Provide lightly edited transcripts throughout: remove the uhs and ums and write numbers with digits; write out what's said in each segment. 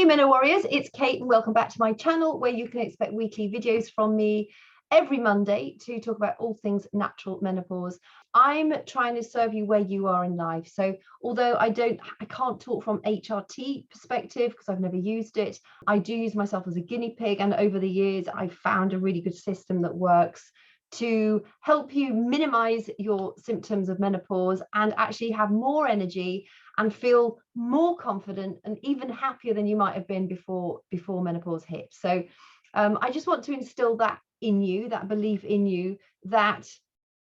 Meno Warriors, it's Kate and welcome back to my channel where you can expect weekly videos from me every Monday to talk about all things natural menopause. I'm trying to serve you where you are in life. So although I can't talk from HRT perspective because I've never used it, I do use myself as a guinea pig, and over the years I've found a really good system that works to help you minimize your symptoms of menopause and actually have more energy and feel more confident and even happier than you might have been before menopause hit. So I just want to instill that in you, that belief in you that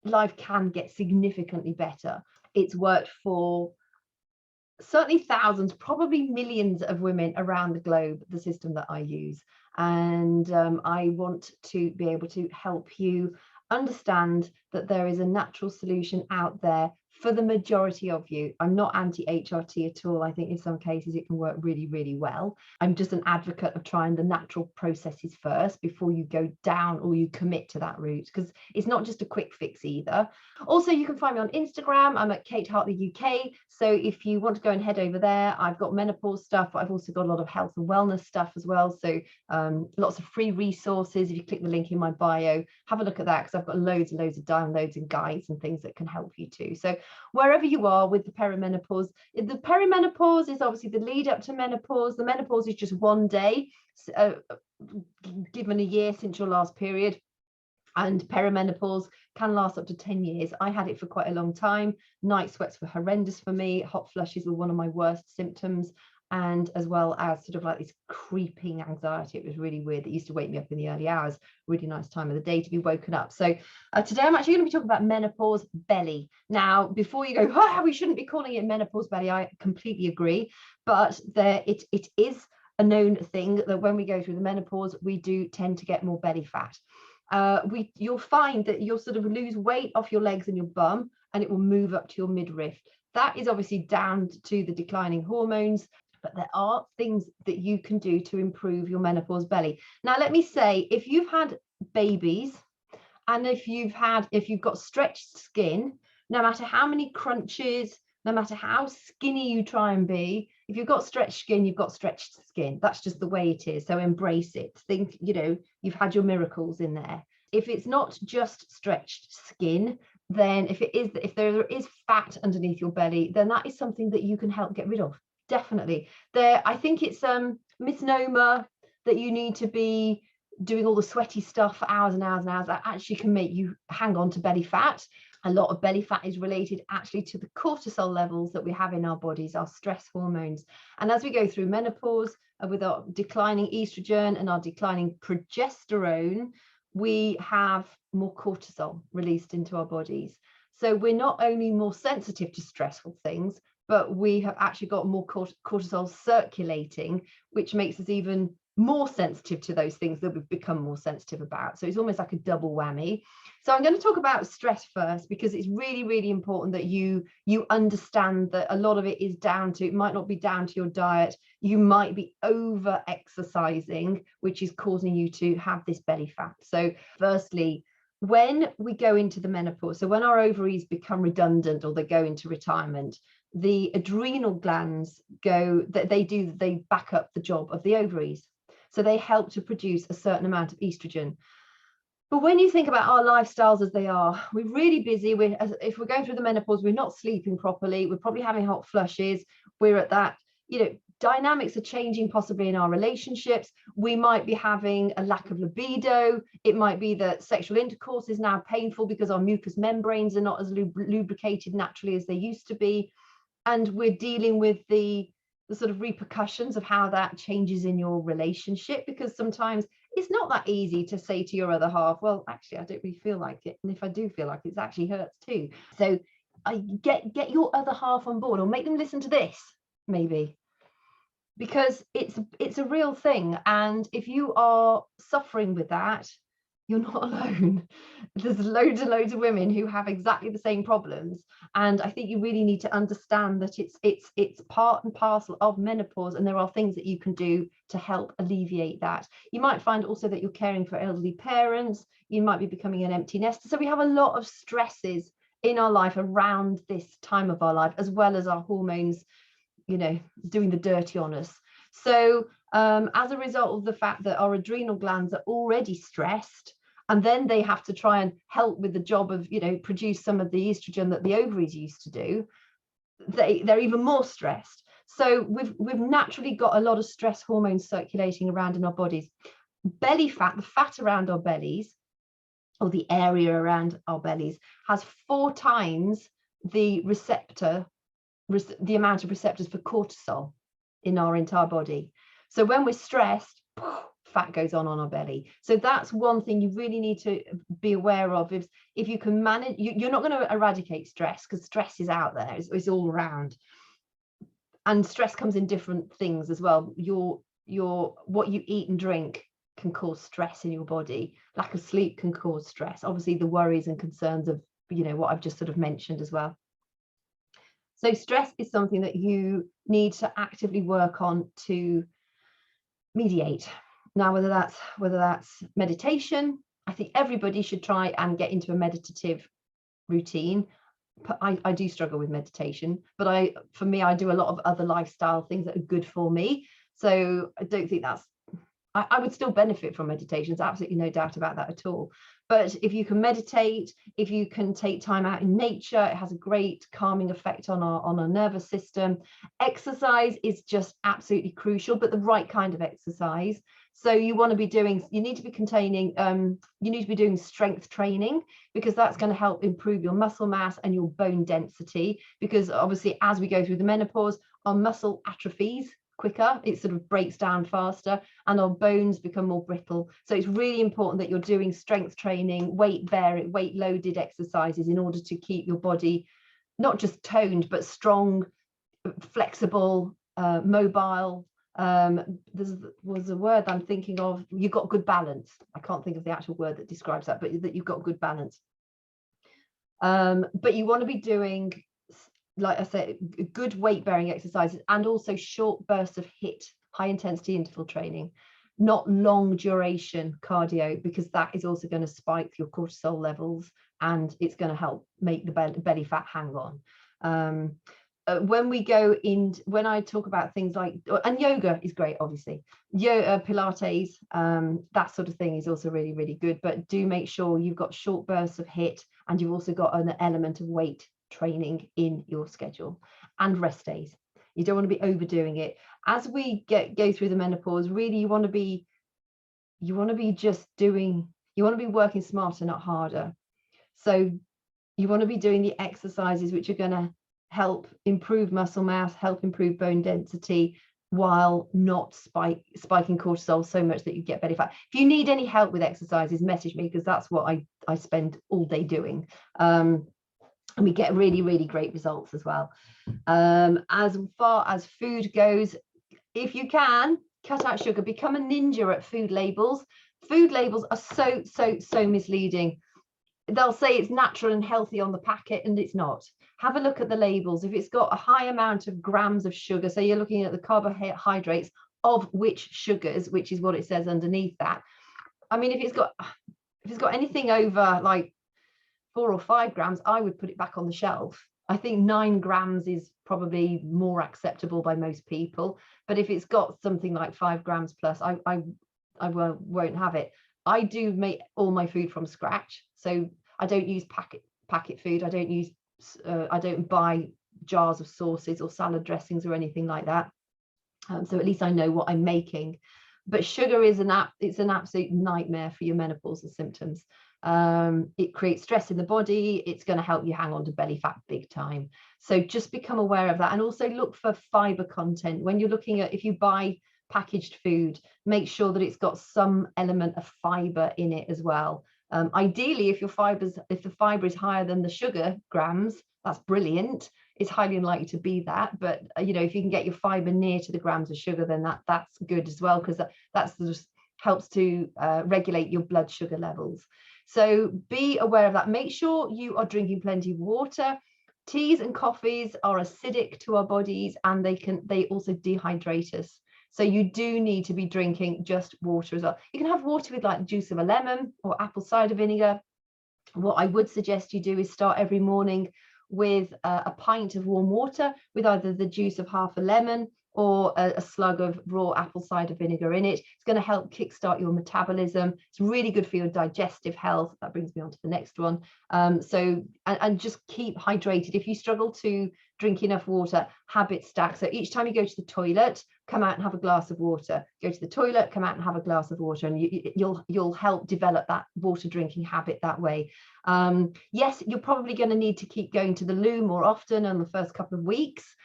life can get significantly better. It's worked for certainly thousands, probably millions of women around the globe, the system that I use. And I want to be able to help you understand that there is a natural solution out there for the majority of you. I'm not anti-HRT at all. I think in some cases it can work really, really well. I'm just an advocate of trying the natural processes first before you go down or you commit to that route, because it's not just a quick fix either. Also, you can find me on Instagram. I'm at Kate Hartley UK. So if you want to go and head over there, I've got menopause stuff, but I've also got a lot of health and wellness stuff as well. So lots of free resources. If you click the link in my bio, have a look at that, because I've got loads and loads of downloads and guides and things that can help you too. So wherever you are with the perimenopause is obviously the lead up to menopause. The menopause is just one day given a year since your last period, and perimenopause can last up to 10 years. I had it for quite a long time. Night sweats were horrendous for me. Hot flushes were one of my worst symptoms, and as well as sort of like this creeping anxiety. It was really weird. It used to wake me up in the early hours. Really nice time of the day to be woken up. So today I'm actually going to be talking about menopause belly. Now, before you go, we shouldn't be calling it menopause belly, I completely agree. But it is a known thing that when we go through the menopause, we do tend to get more belly fat. You'll find that you'll sort of lose weight off your legs and your bum, and it will move up to your midriff. That is obviously down to the declining hormones. But there are things that you can do to improve your menopause belly. Now, let me say, if you've had babies and if you've got stretched skin, no matter how many crunches, no matter how skinny you try and be, if you've got stretched skin, you've got stretched skin. That's just the way it is. So embrace it. Think, you've had your miracles in there. If it's not just stretched skin, then if there is fat underneath your belly, then that is something that you can help get rid of. Definitely. I think it's misnomer that you need to be doing all the sweaty stuff for hours and hours and hours. That actually can make you hang on to belly fat. A lot of belly fat is related actually to the cortisol levels that we have in our bodies, our stress hormones. And as we go through menopause, with our declining estrogen and our declining progesterone, we have more cortisol released into our bodies. So we're not only more sensitive to stressful things, but we have actually got more cortisol circulating, which makes us even more sensitive to those things that we've become more sensitive about. So it's almost like a double whammy. So I'm going to talk about stress first, because it's really, really important that you understand that a lot of it is it might not be down to your diet. You might be over exercising, which is causing you to have this belly fat. So firstly, when we go into the menopause, so when our ovaries become redundant or they go into retirement, the adrenal glands they back up the job of the ovaries. So they help to produce a certain amount of estrogen. But when you think about our lifestyles as they are, we're really busy. If we're going through the menopause, we're not sleeping properly. We're probably having hot flushes. We're at that, dynamics are changing possibly in our relationships. We might be having a lack of libido. It might be that sexual intercourse is now painful because our mucous membranes are not as lubricated naturally as they used to be. And we're dealing with the sort of repercussions of how that changes in your relationship, because sometimes it's not that easy to say to your other half, well, actually, I don't really feel like it. And if I do feel like it actually hurts too. So I get your other half on board, or make them listen to this, maybe, because it's a real thing. And if you are suffering with that, you're not alone. There's loads and loads of women who have exactly the same problems, and I think you really need to understand that it's part and parcel of menopause, and there are things that you can do to help alleviate that. You might find also that you're caring for elderly parents. You might be becoming an empty nester. So we have a lot of stresses in our life around this time of our life, as well as our hormones doing the dirty on us. So as a result of the fact that our adrenal glands are already stressed, and then they have to try and help with the job of, you know, produce some of the estrogen that the ovaries used to do, they're even more stressed. So we've naturally got a lot of stress hormones circulating around in our bodies. Belly fat, the fat around our bellies, or the area around our bellies, has 4 times the amount of receptors for cortisol in our entire body. So when we're stressed, fat goes on our belly. So that's one thing you really need to be aware of. If you can manage, you're not going to eradicate stress, because stress is out there, it's all around, and stress comes in different things as well. What you eat and drink can cause stress in your body. Lack of sleep can cause stress. Obviously the worries and concerns of, you know, what I've just sort of mentioned as well. So stress is something that you need to actively work on to mediate. Now, whether that's meditation, I think everybody should try and get into a meditative routine. I do struggle with meditation, but for me, I do a lot of other lifestyle things that are good for me. So I don't think I would still benefit from meditation. There's absolutely no doubt about that at all. But if you can meditate, if you can take time out in nature, it has a great calming effect on our nervous system. Exercise is just absolutely crucial, but the right kind of exercise. So you need to be doing strength training, because that's going to help improve your muscle mass and your bone density, because obviously as we go through the menopause, our muscle atrophies quicker, it sort of breaks down faster, and our bones become more brittle. So it's really important that you're doing strength training, weight loaded exercises, in order to keep your body not just toned, but strong, flexible, mobile. There was a word I'm thinking of, you've got good balance. I can't think of the actual word that describes that, but that you've got good balance. But you want to be doing, like I said, good weight bearing exercises, and also short bursts of HIIT, high intensity interval training, not long duration cardio, because that is also going to spike your cortisol levels, and it's going to help make the belly fat hang on. When I talk about things like, and yoga is great, obviously, yoga, Pilates, that sort of thing is also really, really good, but do make sure you've got short bursts of HIIT, and you've also got an element of weight training in your schedule, and rest days. You don't want to be overdoing it. As we go through the menopause, really you want to be working smarter, not harder. So you want to be doing the exercises which are going to help improve muscle mass, help improve bone density, while not spiking cortisol so much that you get belly fat. If you need any help with exercises, message me, because that's what I spend all day doing. And we get really, really great results as well. As far as food goes, if you can, cut out sugar, become a ninja at food labels. Food labels are so misleading. They'll say it's natural and healthy on the packet, and it's not. Have a look at the labels. If it's got a high amount of grams of sugar, so you're looking at the carbohydrates of which sugars, which is what it says underneath that. I mean, if it's got anything over like 4 or 5 grams, I would put it back on the shelf. I think 9 grams is probably more acceptable by most people, but if it's got something like 5 grams plus, I won't have it. I do make all my food from scratch, so I don't use packet food. I don't buy jars of sauces or salad dressings or anything like that. So at least I know what I'm making. But sugar is an absolute nightmare for your menopausal symptoms. It creates stress in the body. It's going to help you hang on to belly fat big time. So just become aware of that, and also look for fiber content when you're looking at, if you buy packaged food, make sure that it's got some element of fiber in it as well. Ideally, if the fiber is higher than the sugar grams, that's brilliant. It's highly unlikely to be that, but you know, if you can get your fiber near to the grams of sugar, then that's good as well, because that just helps to regulate your blood sugar levels. So be aware of that. Make sure you are drinking plenty of water. Teas and coffees are acidic to our bodies, and they also dehydrate us. So you do need to be drinking just water as well. You can have water with like the juice of a lemon or apple cider vinegar. What I would suggest you do is start every morning with a pint of warm water with either the juice of half a lemon or a slug of raw apple cider vinegar in it. It's going to help kickstart your metabolism. It's really good for your digestive health. That brings me on to the next one. And just keep hydrated. If you struggle to drink enough water, habit stack. So each time you go to the toilet, come out and have a glass of water. Go to the toilet, come out and have a glass of water, and you'll help develop that water drinking habit that way. Yes, you're probably going to need to keep going to the loo more often in the first couple of weeks.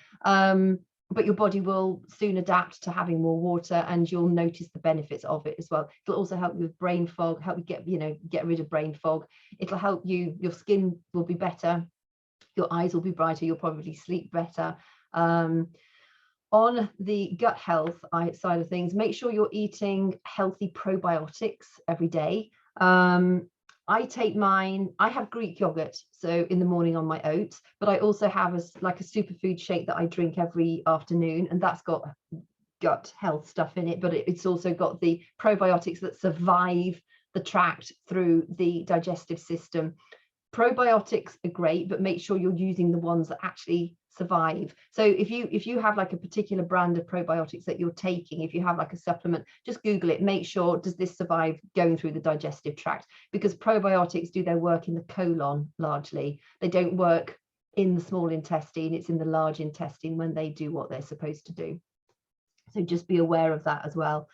But your body will soon adapt to having more water, and you'll notice the benefits of it as well. It'll also help you with brain fog, help you get rid of brain fog. It'll help you, your skin will be better, your eyes will be brighter, you'll probably sleep better. On the gut health side of things, make sure you're eating healthy probiotics every day. I take mine, I have Greek yogurt, so in the morning on my oats, but I also have a superfood shake that I drink every afternoon, and that's got gut health stuff in it, but it's also got the probiotics that survive the tract through the digestive system. Probiotics are great, but make sure you're using the ones that actually survive. So if you have like a particular brand of probiotics that you're taking, if you have like a supplement, just Google it, make sure, does this survive going through the digestive tract? Because probiotics do their work in the colon largely. They don't work in the small intestine. It's in the large intestine when they do what they're supposed to do. So just be aware of that as well.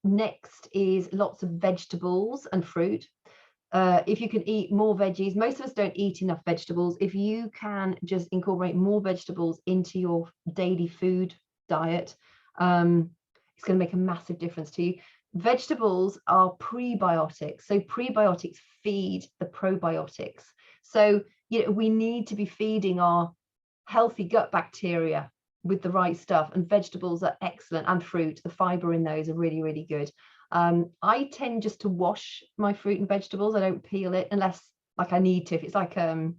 Next is lots of vegetables and fruit. If you can eat more veggies, most of us don't eat enough vegetables. If you can just incorporate more vegetables into your daily food diet, it's going to make a massive difference to you. Vegetables are prebiotics, so prebiotics feed the probiotics. So we need to be feeding our healthy gut bacteria with the right stuff, and vegetables are excellent, and fruit. The fiber in those are really, really good. I tend just to wash my fruit and vegetables. I don't peel it unless like I need to. If it's like trying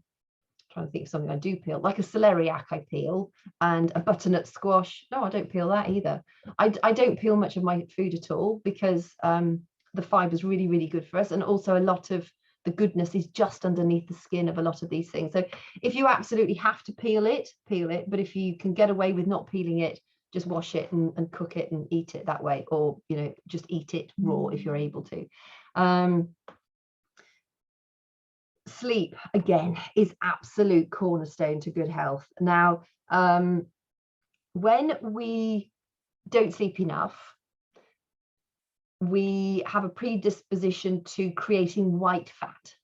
to think of something I do peel, like a celeriac I peel, and a butternut squash. No, I don't peel that either. I don't peel much of my food at all, because the fiber is really, really good for us, and also a lot of the goodness is just underneath the skin of a lot of these things. So if you absolutely have to peel it, but if you can get away with not peeling it, just wash it and cook it and eat it that way, or just eat it raw if you're able to. Sleep, again, is absolute cornerstone to good health. Now, when we don't sleep enough, we have a predisposition to creating white fat.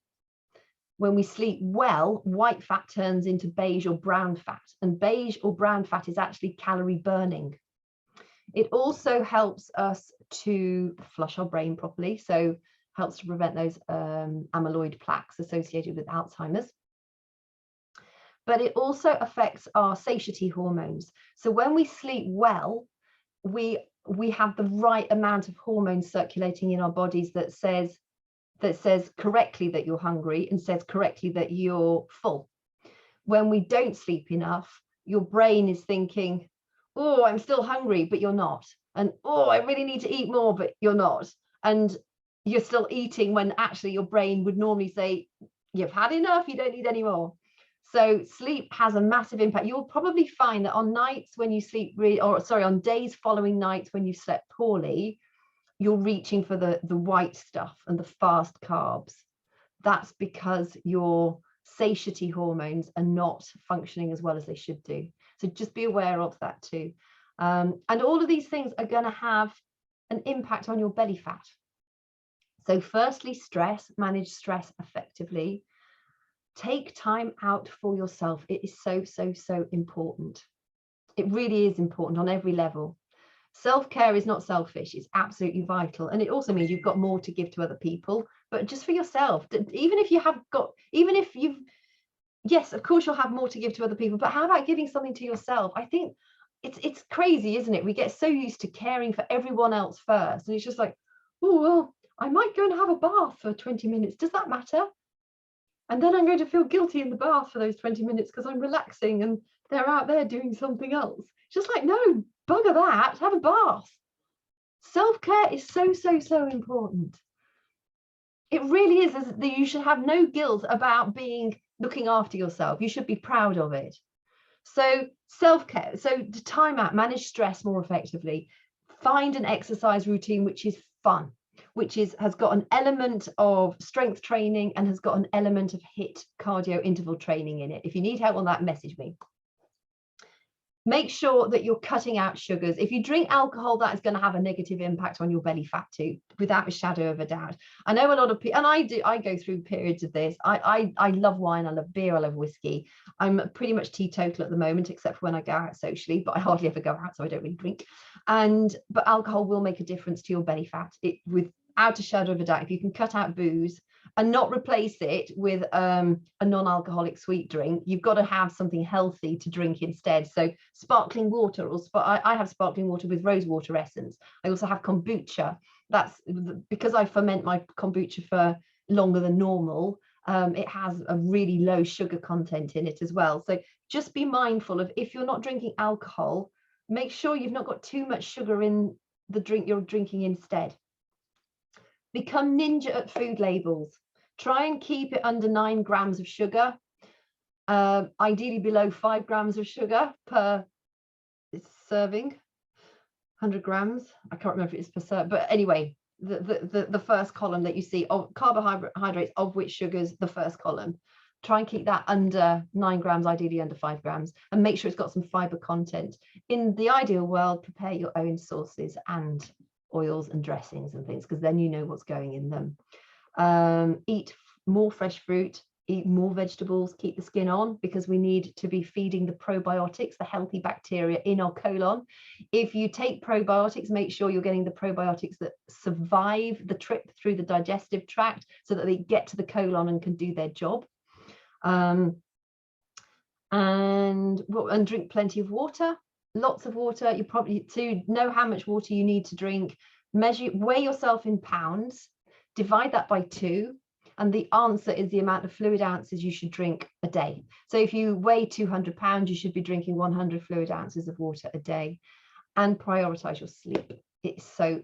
When we sleep well, white fat turns into beige or brown fat, and beige or brown fat is actually calorie burning. It also helps us to flush our brain properly, so helps to prevent those amyloid plaques associated with Alzheimer's. But it also affects our satiety hormones. So when we sleep well, we have the right amount of hormones circulating in our bodies that says correctly that you're hungry and says correctly that you're full. When we don't sleep enough, your brain is thinking, oh, I'm still hungry, but you're not. And oh, I really need to eat more, but you're not. And you're still eating when actually your brain would normally say, you've had enough, you don't need any more. So sleep has a massive impact. You'll probably find that on nights when you sleep on days following nights when you slept poorly, you're reaching for the white stuff and the fast carbs. That's because your satiety hormones are not functioning as well as they should do. So just be aware of that too. And all of these things are going to have an impact on your belly fat. So firstly, stress, manage stress effectively. Take time out for yourself. It is so, so, so important. It really is important on every level. Self-care is not selfish, it's absolutely vital. And it also means you've got more to give to other people, but just for yourself. Yes, of course you'll have more to give to other people, but how about giving something to yourself? I think it's crazy, isn't it? We get so used to caring for everyone else first. And it's just like, oh, well, I might go and have a bath for 20 minutes. Does that matter? And then I'm going to feel guilty in the bath for those 20 minutes because I'm relaxing and they're out there doing something else. Just like, no, bugger that, have a bath. Self-care is so, so, so important. It really is. You should have no guilt about looking after yourself. You should be proud of it. So self-care, so to time out, manage stress more effectively, find an exercise routine which is fun, which has got an element of strength training and has got an element of HIIT cardio interval training in it. If you need help on that, message me. Make sure that you're cutting out sugars. If you drink alcohol, that is going to have a negative impact on your belly fat too, without a shadow of a doubt. I know a lot of people, and I go through periods of this. I love wine, I love beer, I love whiskey. I'm pretty much teetotal at the moment, except for when I go out socially, but I hardly ever go out, so I don't really drink. But alcohol will make a difference to your belly fat, without a shadow of a doubt. If you can cut out booze and not replace it with a non-alcoholic sweet drink, you've got to have something healthy to drink instead. So sparkling water, or I have sparkling water with rose water essence. I also have kombucha. That's because I ferment my kombucha for longer than normal. It has a really low sugar content in it as well. So just be mindful of, if you're not drinking alcohol, make sure you've not got too much sugar in the drink you're drinking instead. Become ninja at food labels. Try and keep it under 9 grams of sugar, ideally below 5 grams of sugar per serving. 100 grams, I can't remember if it's per serving, but anyway, the first column that you see of carbohydrates, of which sugar's the first column. Try and keep that under 9 grams, ideally under 5 grams, and make sure it's got some fiber content. In the ideal world, prepare your own sauces and oils and dressings and things, because then you know what's going in them. Eat more fresh fruit, eat more vegetables, keep the skin on, because we need to be feeding the probiotics, the healthy bacteria in our colon. If you take probiotics, make sure you're getting the probiotics that survive the trip through the digestive tract, so that they get to the colon and can do their job. And drink plenty of water, lots of water. You probably, to know how much water you need to drink, weigh yourself in pounds, divide that by 2, and the answer is the amount of fluid ounces you should drink a day. So if you weigh 200 pounds, you should be drinking 100 fluid ounces of water a day. And prioritize your sleep. It's so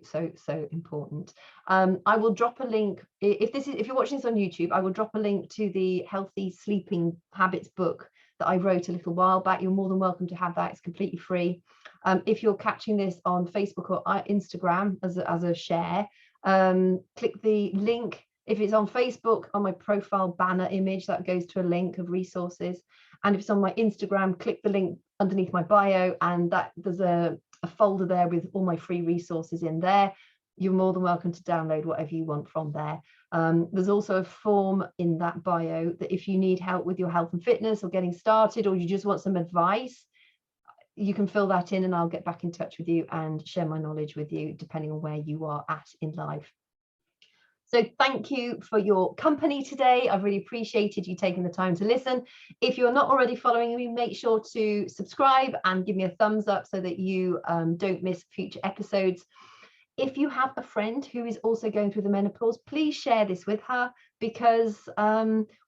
important. I will drop a link, if you're watching this on YouTube, I will drop a link to the Healthy Sleeping Habits book that I wrote a little while back. You're more than welcome to have that. It's completely free. If you're catching this on Facebook or Instagram as a share, click the link. If it's on Facebook, on my profile banner image, that goes to a link of resources. And if it's on my Instagram, click the link underneath my bio, and there's a folder there with all my free resources in there. You're more than welcome to download whatever you want from there. There's also a form in that bio that if you need help with your health and fitness, or getting started, or you just want some advice, you can fill that in, and I'll get back in touch with you and share my knowledge with you, depending on where you are at in life. So thank you for your company today. I've really appreciated you taking the time to listen. If you're not already following me, make sure to subscribe and give me a thumbs up so that you don't miss future episodes. If you have a friend who is also going through the menopause, please share this with her, because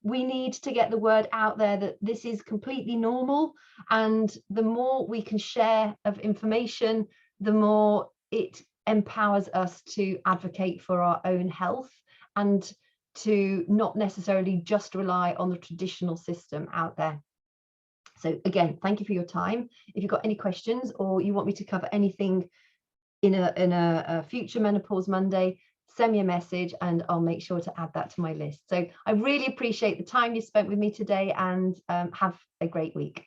we need to get the word out there that this is completely normal. And the more we can share of information, the more it empowers us to advocate for our own health, and to not necessarily just rely on the traditional system out there. So again, thank you for your time. If you've got any questions, or you want me to cover anything in a future Menopause Monday, send me a message and I'll make sure to add that to my list. So I really appreciate the time you spent with me today, and have a great week.